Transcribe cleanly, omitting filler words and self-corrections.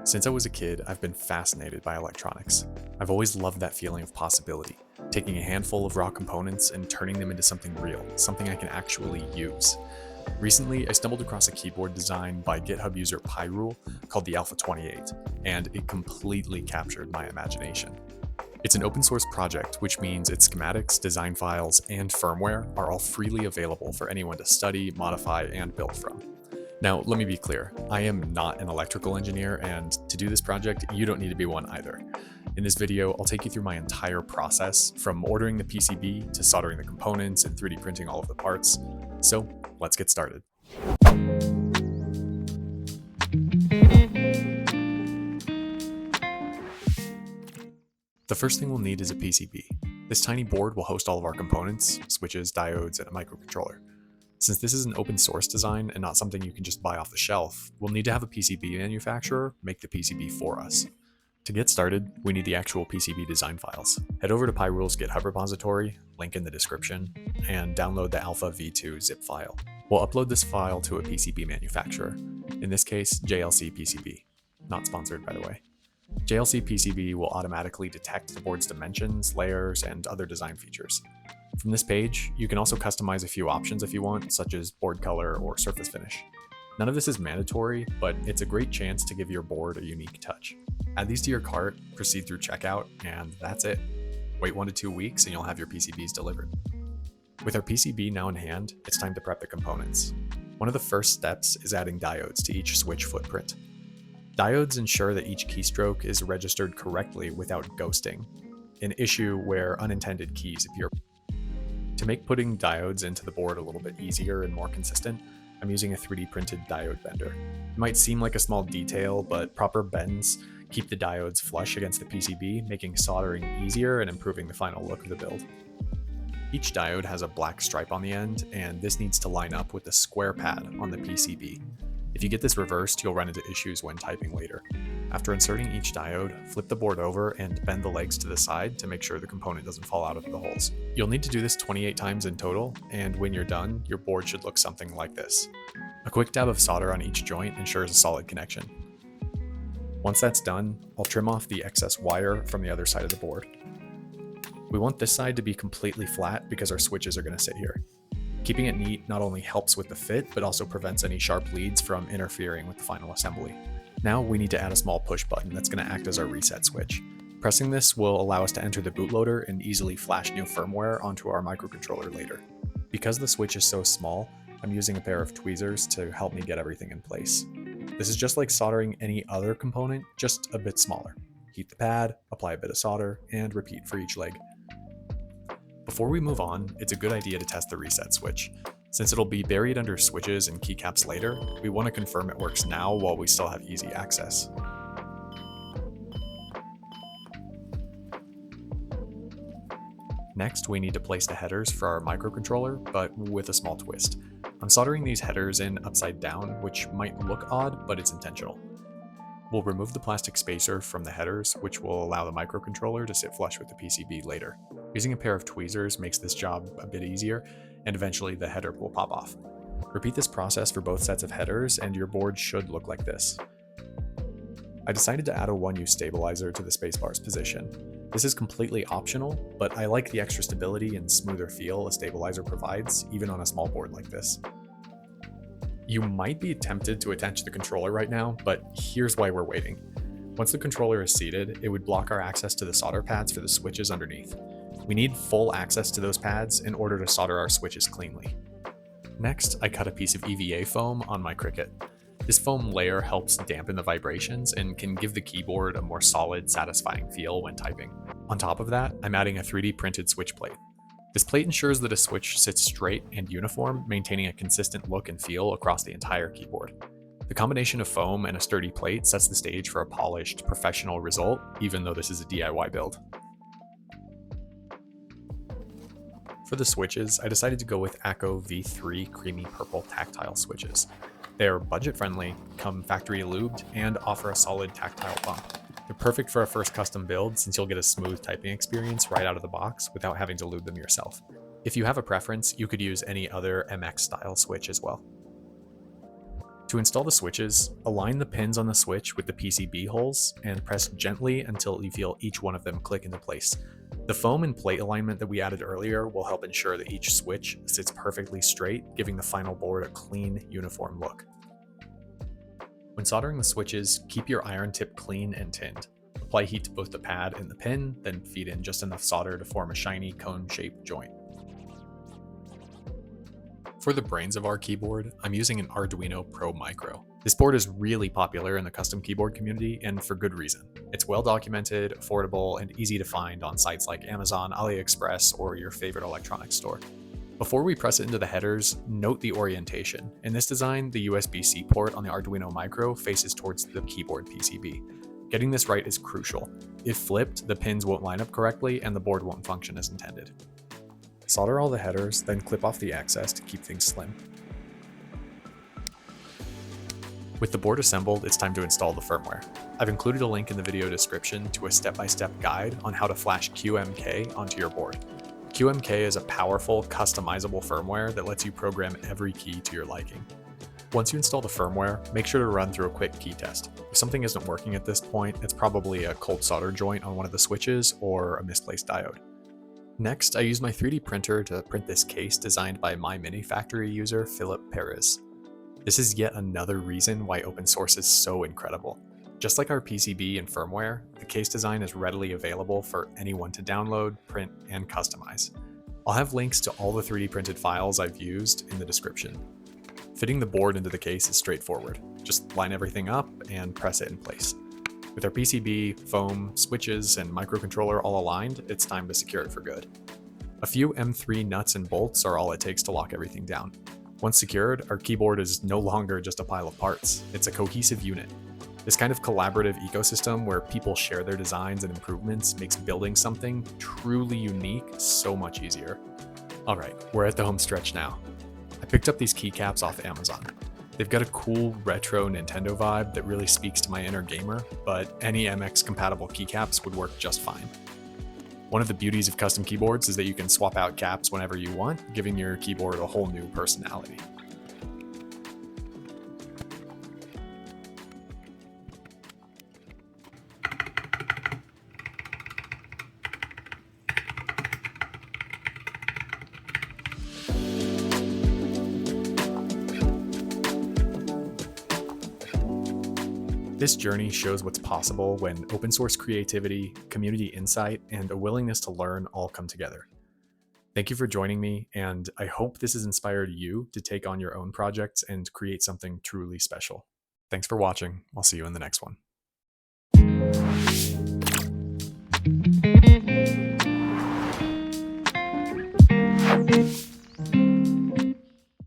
Since I was a kid, I've been fascinated by electronics. I've always loved that feeling of possibility, taking a handful of raw components and turning them into something real, something I can actually use. Recently, I stumbled across a keyboard design by GitHub user Pyrule called the Alpha 28, and it completely captured my imagination. It's an open source project, which means its schematics, design files, and firmware are all freely available for anyone to study, modify, and build from. Now, let me be clear, I am not an electrical engineer, and to do this project, you don't need to be one either. In this video, I'll take you through my entire process, from ordering the PCB to soldering the components and 3D printing all of the parts. So, let's get started. The first thing we'll need is a PCB. This tiny board will host all of our components, switches, diodes, and a microcontroller. Since this is an open source design and not something you can just buy off the shelf, we'll need to have a PCB manufacturer make the PCB for us. To get started, we need the actual PCB design files. Head over to Pyrule's GitHub repository, link in the description, and download the Alpha v2 zip file. We'll upload this file to a PCB manufacturer, in this case JLC PCB. Not sponsored, by the way. JLC PCB will automatically detect the board's dimensions, layers, and other design features. From this page, you can also customize a few options if you want, such as board color or surface finish. None of this is mandatory, but it's a great chance to give your board a unique touch. Add these to your cart, proceed through checkout, and that's it. Wait 1 to 2 weeks and you'll have your PCBs delivered. With our PCB now in hand, it's time to prep the components. One of the first steps is adding diodes to each switch footprint. Diodes ensure that each keystroke is registered correctly without ghosting, an issue where unintended keys appear. To make putting diodes into the board a little bit easier and more consistent, I'm using a 3D printed diode bender. It might seem like a small detail, but proper bends keep the diodes flush against the PCB, making soldering easier and improving the final look of the build. Each diode has a black stripe on the end, and this needs to line up with the square pad on the PCB. If you get this reversed, you'll run into issues when typing later. After inserting each diode, flip the board over and bend the legs to the side to make sure the component doesn't fall out of the holes. You'll need to do this 28 times in total, and when you're done, your board should look something like this. A quick dab of solder on each joint ensures a solid connection. Once that's done, I'll trim off the excess wire from the other side of the board. We want this side to be completely flat because our switches are going to sit here. Keeping it neat not only helps with the fit, but also prevents any sharp leads from interfering with the final assembly. Now we need to add a small push button that's going to act as our reset switch. Pressing this will allow us to enter the bootloader and easily flash new firmware onto our microcontroller later. Because the switch is so small, I'm using a pair of tweezers to help me get everything in place. This is just like soldering any other component, just a bit smaller. Heat the pad, apply a bit of solder, and repeat for each leg. Before we move on, it's a good idea to test the reset switch. Since it'll be buried under switches and keycaps later, we want to confirm it works now while we still have easy access. Next, we need to place the headers for our microcontroller, but with a small twist. I'm soldering these headers in upside down, which might look odd, but it's intentional. We'll remove the plastic spacer from the headers, which will allow the microcontroller to sit flush with the PCB later. Using a pair of tweezers makes this job a bit easier, and eventually the header will pop off. Repeat this process for both sets of headers, and your board should look like this. I decided to add a 1U stabilizer to the spacebar's position. This is completely optional, but I like the extra stability and smoother feel a stabilizer provides, even on a small board like this. You might be tempted to attach the controller right now, but here's why we're waiting. Once the controller is seated, it would block our access to the solder pads for the switches underneath. We need full access to those pads in order to solder our switches cleanly. Next, I cut a piece of EVA foam on my Cricut. This foam layer helps dampen the vibrations and can give the keyboard a more solid, satisfying feel when typing. On top of that, I'm adding a 3D printed switch plate. This plate ensures that a switch sits straight and uniform, maintaining a consistent look and feel across the entire keyboard. The combination of foam and a sturdy plate sets the stage for a polished, professional result, even though this is a DIY build. For the switches, I decided to go with ACO V3 creamy purple tactile switches. They're budget-friendly, come factory lubed, and offer a solid tactile bump. They're perfect for a first custom build since you'll get a smooth typing experience right out of the box without having to lube them yourself. If you have a preference, you could use any other MX style switch as well. To install the switches, align the pins on the switch with the PCB holes and press gently until you feel each one of them click into place. The foam and plate alignment that we added earlier will help ensure that each switch sits perfectly straight, giving the final board a clean, uniform look. When soldering the switches, keep your iron tip clean and tinned. Apply heat to both the pad and the pin, then feed in just enough solder to form a shiny cone-shaped joint. For the brains of our keyboard, I'm using an Arduino Pro Micro. This board is really popular in the custom keyboard community, and for good reason. It's well documented, affordable, and easy to find on sites like Amazon, AliExpress, or your favorite electronics store. Before we press it into the headers, note the orientation. In this design, the USB-C port on the Arduino Micro faces towards the keyboard PCB. Getting this right is crucial. If flipped, the pins won't line up correctly and the board won't function as intended. Solder all the headers, then clip off the excess to keep things slim. With the board assembled, it's time to install the firmware. I've included a link in the video description to a step-by-step guide on how to flash QMK onto your board. QMK is a powerful, customizable firmware that lets you program every key to your liking. Once you install the firmware, make sure to run through a quick key test. If something isn't working at this point, it's probably a cold solder joint on one of the switches or a misplaced diode. Next, I used my 3D printer to print this case designed by my Mini Factory user, Philip Perez. This is yet another reason why open source is so incredible. Just like our PCB and firmware, the case design is readily available for anyone to download, print, and customize. I'll have links to all the 3D printed files I've used in the description. Fitting the board into the case is straightforward. Just line everything up and press it in place. With our PCB, foam, switches, and microcontroller all aligned, it's time to secure it for good. A few M3 nuts and bolts are all it takes to lock everything down. Once secured, our keyboard is no longer just a pile of parts. It's a cohesive unit. This kind of collaborative ecosystem where people share their designs and improvements makes building something truly unique so much easier. Alright, we're at the home stretch now. I picked up these keycaps off Amazon. They've got a cool retro Nintendo vibe that really speaks to my inner gamer, but any MX compatible keycaps would work just fine. One of the beauties of custom keyboards is that you can swap out caps whenever you want, giving your keyboard a whole new personality. This journey shows what's possible when open source creativity, community insight, and a willingness to learn all come together. Thank you for joining me, and I hope this has inspired you to take on your own projects and create something truly special. Thanks for watching. I'll see you in the next one.